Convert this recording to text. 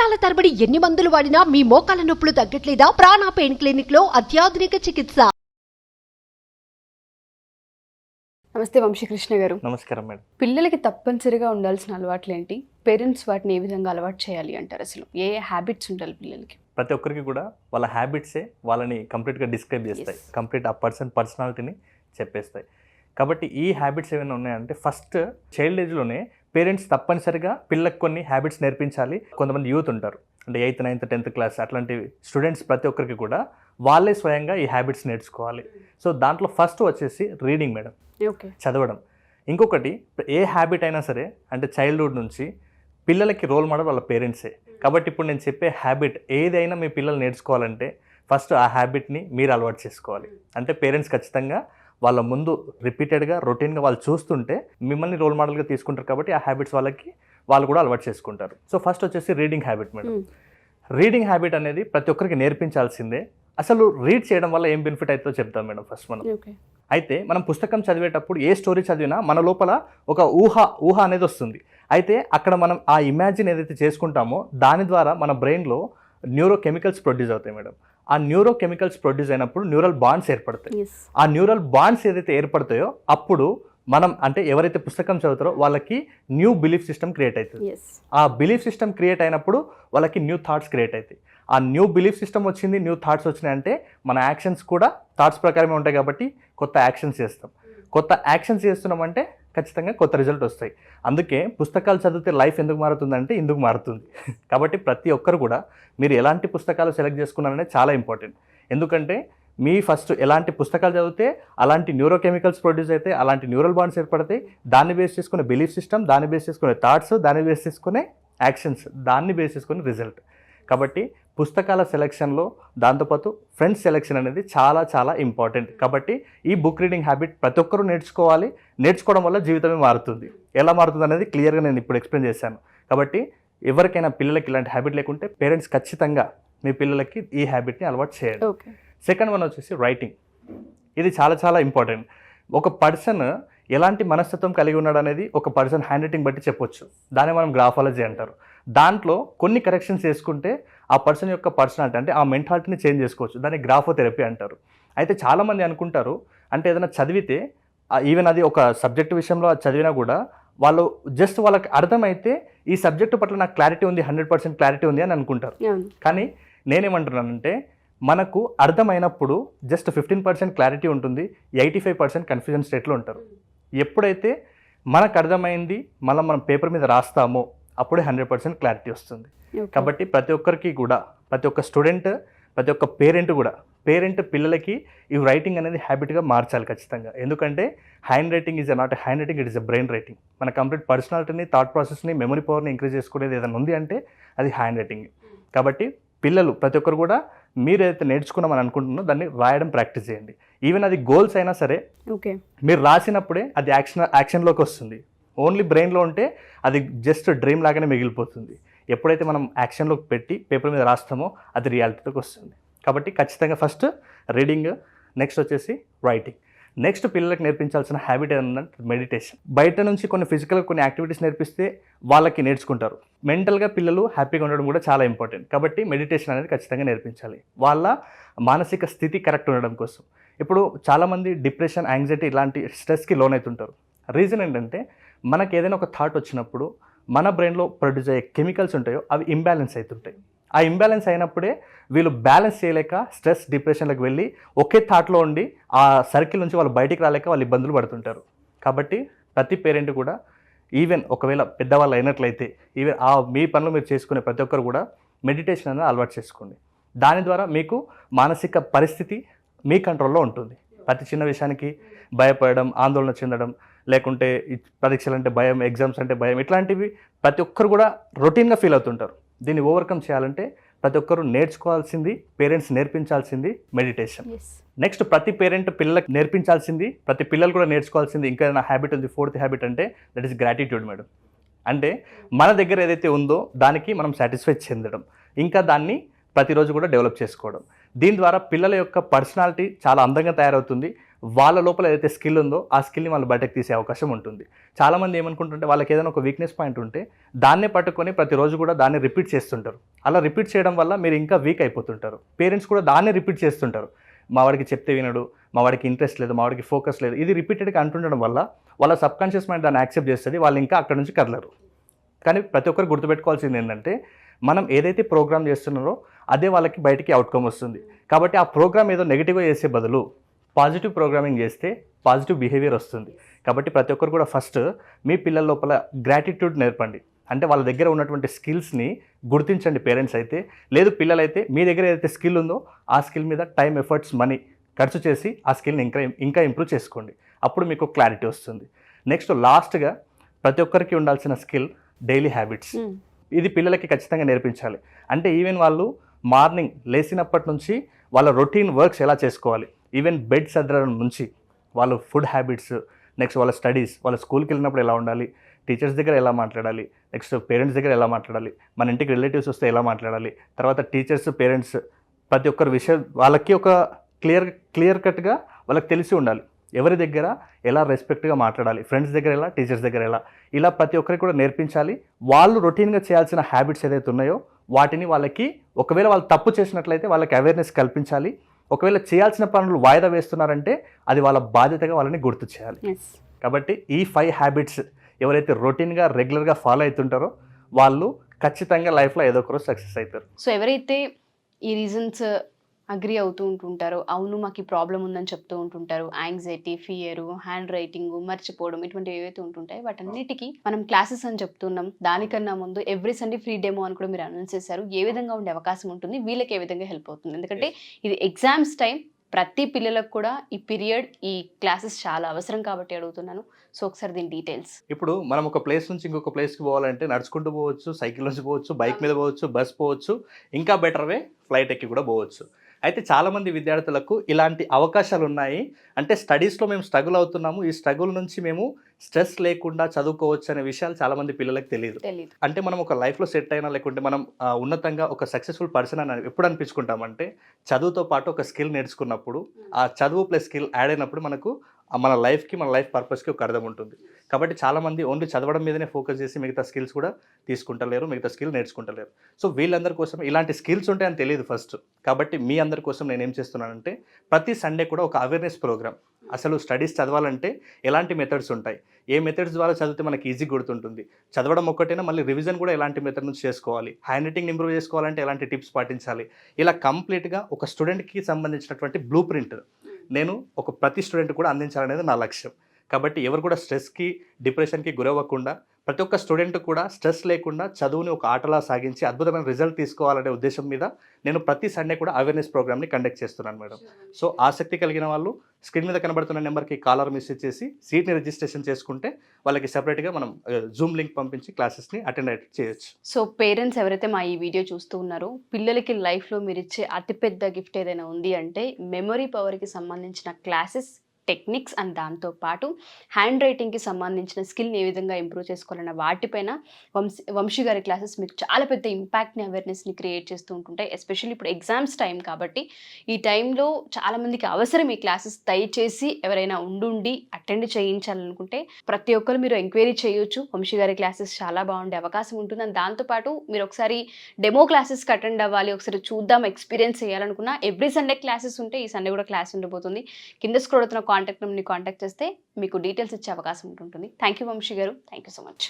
సంవత్సరాల తరబడి ఎన్ని మందులు వాడినా మీ మోకాల నొప్పులు తగ్గట్లేదా? ప్రాణ పెయిన్ క్లినిక్ లో అత్యాధునిక చికిత్స. నమస్తే వంశీకృష్ణ గారు. నమస్కారం మేడం. పిల్లలకి తప్పనిసరిగా ఉండాల్సిన అలవాట్లు ఏంటి? పేరెంట్స్ వాటిని ఏ విధంగా అలవాటు చేయాలి అంటారు? అసలు ఏ హ్యాబిట్స్ ఉండాలి పిల్లలకి? ప్రతి ఒక్కరికి కూడా వాళ్ళ హ్యాబిట్సే వాళ్ళని కంప్లీట్గా డిస్క్రైబ్ చేస్తాయి, కంప్లీట్ ఆ పర్సనాలిటీని చెప్పేస్తాయి. కాబట్టి ఈ హ్యాబిట్స్ ఏమైనా ఉన్నాయంటే ఫస్ట్ చైల్డ్ ఏజ్లోనే పేరెంట్స్ తప్పనిసరిగా పిల్లలకు కొన్ని హ్యాబిట్స్ నేర్పించాలి. కొంతమంది యూత్ ఉంటారు, అంటే 8th, 9th, 10th క్లాస్ అట్లాంటి స్టూడెంట్స్ ప్రతి ఒక్కరికి కూడా వాళ్ళే స్వయంగా ఈ హ్యాబిట్స్ నేర్చుకోవాలి. సో దాంట్లో ఫస్ట్ వచ్చేసి రీడింగ్ మేడం, చదవడం. ఇంకొకటి ఏ హ్యాబిట్ అయినా సరే అంటే చైల్డ్హుడ్ నుంచి పిల్లలకి రోల్ మోడల్ వాళ్ళ పేరెంట్సే. కాబట్టి ఇప్పుడు నేను చెప్పే హ్యాబిట్ ఏదైనా మీ పిల్లలు నేర్చుకోవాలంటే ఫస్ట్ ఆ హ్యాబిట్ని మీరు అలవాటు చేసుకోవాలి. అంటే పేరెంట్స్ ఖచ్చితంగా వాళ్ళ ముందు రిపీటెడ్గా రొటీన్గా వాళ్ళు చూస్తుంటే మిమ్మల్ని రోల్ మోడల్గా తీసుకుంటారు. కాబట్టి ఆ హ్యాబిట్స్ వాళ్ళు కూడా అలవాటు చేసుకుంటారు. సో ఫస్ట్ వచ్చేసి reading habit madam. Reading habit అనేది ప్రతి ఒక్కరికి నేర్పించాల్సిందే. అసలు రీడ్ చేయడం వల్ల ఏం బెనిఫిట్ అవుతుందో చెప్తాం మేడం ఫస్ట్ మనం. అయితే మనం పుస్తకం చదివేటప్పుడు ఏ స్టోరీ చదివినా మన లోపల ఒక ఊహ అనేది వస్తుంది. అయితే అక్కడ మనం ఆ ఇమాజిన్ ఏదైతే చేసుకుంటామో దాని ద్వారా మన బ్రెయిన్లో న్యూరో కెమికల్స్ ప్రొడ్యూస్ అవుతాయి మేడం. ఆ న్యూరో కెమికల్స్ ప్రొడ్యూస్ అయినప్పుడు న్యూరల్ బాండ్స్ ఏర్పడతాయి. ఆ న్యూరల్ బాండ్స్ ఏదైతే ఏర్పడతాయో అప్పుడు మనం అంటే ఎవరైతే పుస్తకం చదువుతారో వాళ్ళకి న్యూ బిలీఫ్ సిస్టమ్ క్రియేట్ అవుతుంది. ఆ బిలీఫ్ సిస్టమ్ క్రియేట్ అయినప్పుడు వాళ్ళకి న్యూ థాట్స్ క్రియేట్ అవుతాయి. ఆ న్యూ బిలీఫ్ సిస్టమ్ వచ్చింది, న్యూ థాట్స్ వచ్చినాయి అంటే మన యాక్షన్స్ కూడా థాట్స్ ప్రకారమే ఉంటాయి. కాబట్టి కొత్త యాక్షన్స్ చేస్తాం. కొత్త యాక్షన్స్ చేస్తున్నామంటే ఖచ్చితంగా కొత్త రిజల్ట్ వస్తాయి. అందుకే పుస్తకాలు చదివితే లైఫ్ ఎందుకు మారుతుందంటే ఇందుకు మారుతుంది. కాబట్టి ప్రతి ఒక్కరు కూడా మీరు ఎలాంటి పుస్తకాలు సెలెక్ట్ చేసుకున్నారనేది చాలా ఇంపార్టెంట్. ఎందుకంటే మీ ఫస్ట్ ఎలాంటి పుస్తకాలు చదివితే అలాంటి న్యూరో కెమికల్స్ ప్రొడ్యూస్ అయితే అలాంటి న్యూరల్ బాండ్స్ ఏర్పడతాయి. దాన్ని బేస్ చేసుకునే బిలీఫ్ సిస్టమ్, దాన్ని బేస్ చేసుకునే థాట్స్, దాన్ని బేస్ చేసుకునే యాక్షన్స్, దాన్ని బేస్ చేసుకునే రిజల్ట్. కాబట్టి పుస్తకాల సెలెక్షన్లో దాంతోపాటు ఫ్రెండ్స్ సెలెక్షన్ అనేది చాలా చాలా ఇంపార్టెంట్. కాబట్టి ఈ బుక్ రీడింగ్ హ్యాబిట్ ప్రతి ఒక్కరూ నేర్చుకోవాలి. నేర్చుకోవడం వల్ల జీవితమే మారుతుంది. ఎలా మారుతుంది అనేది క్లియర్గా నేను ఇప్పుడు ఎక్స్ప్లెయిన్ చేశాను. కాబట్టి ఎవరికైనా పిల్లలకి ఇలాంటి హ్యాబిట్ లేకుంటే పేరెంట్స్ ఖచ్చితంగా మీ పిల్లలకి ఈ హ్యాబిట్ని అలవాటు చేయండి. సెకండ్ వన్ వచ్చేసి రైటింగ్. ఇది చాలా చాలా ఇంపార్టెంట్. ఒక పర్సన్ ఎలాంటి మనస్తత్వం కలిగి ఉన్నాడు అనేది ఒక పర్సన్ హ్యాండ్ రైటింగ్ బట్టి చెప్పొచ్చు. దాన్ని మనం గ్రాఫాలజీ అంటారు. దాంట్లో కొన్ని కరెక్షన్స్ చేసుకుంటే ఆ పర్సన్ యొక్క పర్సనాలిటీ అంటే ఆ మెంటాలిటీని చేంజ్ చేసుకోవచ్చు. దాన్ని గ్రాఫోథెరపీ అంటారు. అయితే చాలామంది అనుకుంటారు అంటే ఏదైనా చదివితే ఈవెన్ అది ఒక సబ్జెక్ట్ విషయంలో అది చదివినా కూడా వాళ్ళు జస్ట్ వాళ్ళకి అర్థమైతే ఈ సబ్జెక్టు పట్ల నాకు క్లారిటీ ఉంది, 100% క్లారిటీ ఉంది అని అనుకుంటారు. కానీ నేనేమంటున్నానంటే మనకు అర్థమైనప్పుడు జస్ట్ 15% క్లారిటీ ఉంటుంది, 85% కన్ఫ్యూజన్ స్టేట్లో ఉంటారు. ఎప్పుడైతే మనకు అర్థమైంది మనం పేపర్ మీద రాస్తామో అప్పుడే 100% క్లారిటీ వస్తుంది. కాబట్టి ప్రతి ఒక్కరికి కూడా ప్రతి ఒక్క స్టూడెంట్, ప్రతి ఒక్క పేరెంట్ పిల్లలకి ఈ రైటింగ్ అనేది హ్యాబిట్గా మార్చాలి ఖచ్చితంగా. ఎందుకంటే hand writing is not hand writing, it is a brain writing. మన కంప్లీట్ పర్సనాలిటీని, థాట్ ప్రాసెస్ని, మెమరీ పవర్ని ఇంక్రీజ్ చేసుకునేది ఏదైనా ఉంది అంటే అది హ్యాండ్ రైటింగ్. కాబట్టి పిల్లలు ప్రతి ఒక్కరు కూడా మీరు ఏదైతే నేర్చుకున్నామని అనుకుంటున్నారో దాన్ని రాయడం ప్రాక్టీస్ చేయండి. ఈవెన్ అది గోల్స్ అయినా సరే మీరు రాసినప్పుడే అది యాక్షన్లోకి వస్తుంది. ఓన్లీ బ్రెయిన్లో ఉంటే అది జస్ట్ డ్రీమ్ లాగానే మిగిలిపోతుంది. ఎప్పుడైతే మనం యాక్షన్లోకి పెట్టి పేపర్ మీద రాస్తామో అది రియాలిటీలోకి వస్తుంది. కాబట్టి ఖచ్చితంగా ఫస్ట్ రీడింగ్, నెక్స్ట్ వచ్చేసి రైటింగ్. నెక్స్ట్ పిల్లలకు నేర్పించాల్సిన హ్యాబిట్ ఏంటంటే మెడిటేషన్. బయట నుంచి కొన్ని ఫిజికల్గా కొన్ని యాక్టివిటీస్ నేర్పిస్తే వాళ్ళకి నేర్చుకుంటారు. మెంటల్గా పిల్లలు హ్యాపీగా ఉండడం కూడా చాలా ఇంపార్టెంట్. కాబట్టి మెడిటేషన్ అనేది ఖచ్చితంగా నేర్పించాలి వాళ్ళ మానసిక స్థితి కరెక్ట్ ఉండడం కోసం. ఇప్పుడు చాలామంది డిప్రెషన్, యాంగ్జైటీ ఇలాంటి స్ట్రెస్కి లోన్ అవుతుంటారు. రీజన్ ఏంటంటే మనకు ఏదైనా ఒక థాట్ వచ్చినప్పుడు మన బ్రెయిన్లో ప్రొడ్యూస్ అయ్యే కెమికల్స్ ఉంటాయో అవి ఇంబ్యాలెన్స్ అవుతుంటాయి. ఆ ఇంబ్యాలెన్స్ అయినప్పుడే వీళ్ళు బ్యాలెన్స్ చేయలేక స్ట్రెస్, డిప్రెషన్లకు వెళ్ళి ఒకే థాట్లో ఉండి ఆ సర్కిల్ నుంచి వాళ్ళు బయటికి రాలేక వాళ్ళు ఇబ్బందులు పడుతుంటారు. కాబట్టి ప్రతి పేరెంట్ కూడా ఈవెన్ ఒకవేళ పెద్దవాళ్ళు అయినట్లయితే ఈవెన్ మీ పనులు మీరు చేసుకునే ప్రతి ఒక్కరు కూడా మెడిటేషన్ అనేది అలవాటు చేసుకోండి. దాని ద్వారా మీకు మానసిక పరిస్థితి మీ కంట్రోల్లో ఉంటుంది. ప్రతి చిన్న విషయానికి భయపడడం, ఆందోళన చెందడం, లేకుంటే పరీక్షలు అంటే భయం, ఎగ్జామ్స్ అంటే భయం, ఇట్లాంటివి ప్రతి ఒక్కరు కూడా రొటీన్గా ఫీల్ అవుతుంటారు. దీన్ని ఓవర్కమ్ చేయాలంటే ప్రతి ఒక్కరు నేర్చుకోవాల్సింది, పేరెంట్స్ నేర్పించాల్సింది మెడిటేషన్. నెక్స్ట్ ప్రతి పేరెంట్ పిల్లలకు నేర్పించాల్సింది, ప్రతి పిల్లలు కూడా నేర్చుకోవాల్సింది ఇంకా ఏదైనా హ్యాబిట్ ఉంది. 4th హ్యాబిట్ అంటే దట్ ఈస్ గ్రాటిట్యూడ్ మేడం. అంటే మన దగ్గర ఏదైతే ఉందో దానికి మనం సాటిస్ఫై చెందడం, ఇంకా దాన్ని ప్రతిరోజు కూడా డెవలప్ చేసుకోవడం. దీని ద్వారా పిల్లల యొక్క పర్సనాలిటీ చాలా అందంగా తయారవుతుంది. వాళ్ళ లోపల ఏదైతే స్కిల్ ఉందో ఆ స్కిల్ని వాళ్ళు బయటకు తీసే అవకాశం ఉంటుంది. చాలామంది ఏమనుకుంటుంటే వాళ్ళకి ఏదైనా ఒక వీక్నెస్ పాయింట్ ఉంటే దాన్నే పట్టుకొని ప్రతిరోజు కూడా దాన్ని రిపీట్ చేస్తుంటారు. అలా రిపీట్ చేయడం వల్ల మీరు ఇంకా వీక్ అయిపోతుంటారు. పేరెంట్స్ కూడా దాన్నే రిపీట్ చేస్తుంటారు. మా వాడికి చెప్తే వినడు, మా వాడికి ఇంట్రెస్ట్ లేదు, మా వాడికి ఫోకస్ లేదు. ఇది రిపీటెడ్గా అంటుండడం వల్ల వాళ్ళ సబ్కాన్షియస్ మైండ్ దాన్ని యాక్సెప్ట్ చేస్తుంది. వాళ్ళు ఇంకా అక్కడ నుంచి కదలరు. కానీ ప్రతి ఒక్కరు గుర్తుపెట్టుకోవాల్సింది ఏంటంటే మనం ఏదైతే ప్రోగ్రామ్ చేస్తున్నారో అదే వాళ్ళకి బయటికి అవుట్కమ్ వస్తుంది. కాబట్టి ఆ ప్రోగ్రామ్ ఏదో నెగిటివ్గా చేసే బదులు పాజిటివ్ ప్రోగ్రామింగ్ చేస్తే పాజిటివ్ బిహేవియర్ వస్తుంది. కాబట్టి ప్రతి ఒక్కరు కూడా ఫస్ట్ మీ పిల్లల లోపల గ్రాటిట్యూడ్ నేర్పండి. అంటే వాళ్ళ దగ్గర ఉన్నటువంటి స్కిల్స్ని గుర్తించండి. పేరెంట్స్ అయితే లేదు, పిల్లలైతే మీ దగ్గర ఏదైతే స్కిల్ ఉందో ఆ స్కిల్ మీద టైం, ఎఫర్ట్స్, మనీ ఖర్చు చేసి ఆ స్కిల్ని ఇంకా ఇంప్రూవ్ చేసుకోండి. అప్పుడు మీకు క్లారిటీ వస్తుంది. నెక్స్ట్ లాస్ట్గా ప్రతి ఒక్కరికి ఉండాల్సిన స్కిల్ డైలీ హ్యాబిట్స్. ఇది పిల్లలకి ఖచ్చితంగా నేర్పించాలి. అంటే ఈవెన్ వాళ్ళు మార్నింగ్ లేచినప్పటి నుంచి వాళ్ళ రొటీన్ వర్క్స్ ఎలా చేసుకోవాలి, ఈవెన్ బెడ్ సర్దడం నుంచి వాళ్ళ ఫుడ్ హ్యాబిట్స్, నెక్స్ట్ వాళ్ళ స్టడీస్, వాళ్ళ స్కూల్కి వెళ్ళినప్పుడు ఎలా ఉండాలి, టీచర్స్ దగ్గర ఎలా మాట్లాడాలి, నెక్స్ట్ పేరెంట్స్ దగ్గర ఎలా మాట్లాడాలి, మన ఇంటికి రిలేటివ్స్ వస్తే ఎలా మాట్లాడాలి, తర్వాత టీచర్స్, పేరెంట్స్ ప్రతి ఒక్కరి విషయం వాళ్ళకి ఒక క్లియర్ కట్గా వాళ్ళకి తెలిసి ఉండాలి. ఎవరి దగ్గర ఎలా రెస్పెక్ట్గా మాట్లాడాలి, ఫ్రెండ్స్ దగ్గర ఎలా, టీచర్స్ దగ్గర ఎలా, ఇలా ప్రతి ఒక్కరికి కూడా నేర్పించాలి. వాళ్ళు రొటీన్గా చేయాల్సిన హ్యాబిట్స్ ఏదైతే ఉన్నాయో వాటిని వాళ్ళకి, ఒకవేళ వాళ్ళు తప్పు చేసినట్లయితే వాళ్ళకి అవేర్నెస్ కల్పించాలి. ఒకవేళ చేయాల్సిన పనులు వాయిదా వేస్తున్నారంటే అది వాళ్ళ బాధ్యతగా వాళ్ళని గుర్తు చేయాలి. కాబట్టి ఈ 5 హ్యాబిట్స్ ఎవరైతే రొటీన్గా రెగ్యులర్గా ఫాలో అవుతుంటారో వాళ్ళు ఖచ్చితంగా లైఫ్లో ఏదో ఒకరోజు సక్సెస్ అవుతారు. సో ఎవరైతే ఈ రీజన్స్ అగ్రి అవుతూ ఉంటుంటారో, అవును మాకు ఈ ప్రాబ్లం ఉందని చెప్తూ ఉంటుంటారు, యాంగ్జైటీ, ఫియర్, హ్యాండ్ రైటింగ్, మర్చిపోవడం, ఇటువంటివి ఏవైతే ఉంటుంటాయో వాటన్నిటికీ మనం క్లాసెస్ అని చెప్తున్నాం. దానికన్నా ముందు ఎవ్రీ సండే ఫ్రీ డెమో అని కూడా మీరు అనౌన్స్ చేశారు. ఏ విధంగా ఉండే అవకాశం ఉంటుంది, వీళ్ళకి ఏ విధంగా హెల్ప్ అవుతుంది? ఎందుకంటే ఇది ఎగ్జామ్స్ టైం, ప్రతి పిల్లలకు కూడా ఈ పీరియడ్, ఈ క్లాసెస్ చాలా అవసరం కాబట్టి అడుగుతున్నాను. సో ఒకసారి దీని డీటెయిల్స్. ఇప్పుడు మనం ఒక ప్లేస్ నుంచి ఇంకొక ప్లేస్కి పోవాలంటే నడుచుకుంటూ పోవచ్చు, సైకిల్ నుంచి పోవచ్చు, బైక్ మీద పోవచ్చు, బస్ పోవచ్చు, ఇంకా బెటర్ వే ఫ్లైట్ ఎక్కి కూడా పోవచ్చు. అయితే చాలామంది విద్యార్థులకు ఇలాంటి అవకాశాలు ఉన్నాయి. అంటే స్టడీస్లో మేము స్ట్రగుల్ అవుతున్నాము, ఈ స్ట్రగుల్ నుంచి మేము స్ట్రెస్ లేకుండా చదువుకోవచ్చు అనే విషయాలు చాలామంది పిల్లలకు తెలియదు. అంటే మనం ఒక లైఫ్లో సెట్ అయినా, లేకుంటే మనం ఉన్నతంగా ఒక సక్సెస్ఫుల్ పర్సన్ అని ఎప్పుడు అనిపించుకుంటామంటే చదువుతో పాటు ఒక స్కిల్ నేర్చుకున్నప్పుడు, ఆ చదువు ప్లస్ స్కిల్ యాడ్ అయినప్పుడు మనకు మన లైఫ్కి, మన లైఫ్ పర్పస్కి ఒక అర్థం ఉంటుంది. కాబట్టి చాలామంది ఓన్లీ చదవడం మీదనే ఫోకస్ చేసి మిగతా స్కిల్స్ కూడా తీసుకుంటలేరు, మిగతా స్కిల్ నేర్చుకుంటలేరు. సో వీళ్ళందరి కోసం ఇలాంటి స్కిల్స్ ఉంటాయని తెలియదు ఫస్ట్. కాబట్టి మీ అందరి కోసం నేను ఏం చేస్తున్నానంటే ప్రతి సండే కూడా ఒక అవేర్నెస్ ప్రోగ్రామ్. అసలు స్టడీస్ చదవాలంటే ఎలాంటి మెథడ్స్ ఉంటాయి, ఏ మెథడ్స్ ద్వారా చదివితే మనకి ఈజీ గుర్తుంటుంది, చదవడం ఒక్కటైనా మళ్ళీ రివిజన్ కూడా ఎలాంటి మెథడ్ నుంచి చేసుకోవాలి, హ్యాండ్ రైటింగ్ ఇంప్రూవ్ చేసుకోవాలంటే ఎలాంటి టిప్స్ పాటించాలి, ఇలా కంప్లీట్గా ఒక స్టూడెంట్కి సంబంధించినటువంటి బ్లూ ప్రింట్ నేను ప్రతి స్టూడెంట్ కూడా అందించాలనేది నా లక్ష్యం. కాబట్టి ఎవరు కూడా స్ట్రెస్కి, డిప్రెషన్కి గురవ్వకుండా, ప్రతి ఒక్క స్టూడెంట్ కూడా స్ట్రెస్ లేకుండా చదువుని ఒక ఆటలా సాగించి అద్భుతమైన రిజల్ట్ తీసుకోవాలనే ఉద్దేశం మీద నేను ప్రతి సండే కూడా అవేర్నెస్ ప్రోగ్రామ్ని కండక్ట్ చేస్తున్నాను మేడం. సో ఆసక్తి కలిగిన వాళ్ళు స్క్రీన్ మీద కనబడుతున్న నెంబర్కి కాలర్ మెసేజ్ చేసి సీట్ని రిజిస్ట్రేషన్ చేసుకుంటే వాళ్ళకి సెపరేట్గా మనం జూమ్ లింక్ పంపించి క్లాసెస్ని అటెండ్ చేయొచ్చు. సో పేరెంట్స్ ఎవరైతే మా ఈ వీడియో చూస్తూ ఉన్నారో, పిల్లలకి లైఫ్లో మీరు ఇచ్చే అతిపెద్ద గిఫ్ట్ ఏదైనా ఉంది అంటే మెమరీ పవర్కి సంబంధించిన క్లాసెస్, టెక్నిక్స్ అండ్ దాంతోపాటు హ్యాండ్ రైటింగ్కి సంబంధించిన స్కిల్ని ఏ విధంగా ఇంప్రూవ్ చేసుకోవాలన్న వాటిపైన వంశీ గారి క్లాసెస్ మీకు చాలా పెద్ద ఇంపాక్ట్ని, అవేర్నెస్ని క్రియేట్ చేస్తూ ఉంటుంటాయి. ఎస్పెషల్లీ ఇప్పుడు ఎగ్జామ్స్ టైం కాబట్టి ఈ టైంలో చాలామందికి అవసరం ఈ క్లాసెస్. దయచేసి ఎవరైనా ఉండి అటెండ్ చేయించాలనుకుంటే ప్రతి ఒక్కరు మీరు ఎంక్వైరీ చేయొచ్చు. వంశీ గారి క్లాసెస్ చాలా బాగుండే అవకాశం ఉంటుంది. అండ్ దాంతోపాటు మీరు ఒకసారి డెమో క్లాసెస్కి అటెండ్ అవ్వాలి, ఒకసారి చూద్దాం, ఎక్స్పీరియన్స్ చేయాలనుకున్నా ఎవ్రీ సండే క్లాసెస్ ఉంటే ఈ సండే కూడా క్లాస్ ఉండబోతుంది. కింద స్క్రోల్ అవుతున్న కాంటాక్ట్ నెంబర్ని కాంటాక్ట్ చేస్తే మీకు డీటెయిల్స్ ఇచ్చే అవకాశం ఉంటుంది. థ్యాంక్ యూ వంశీ గారు, థ్యాంక్ యూ సో మచ్.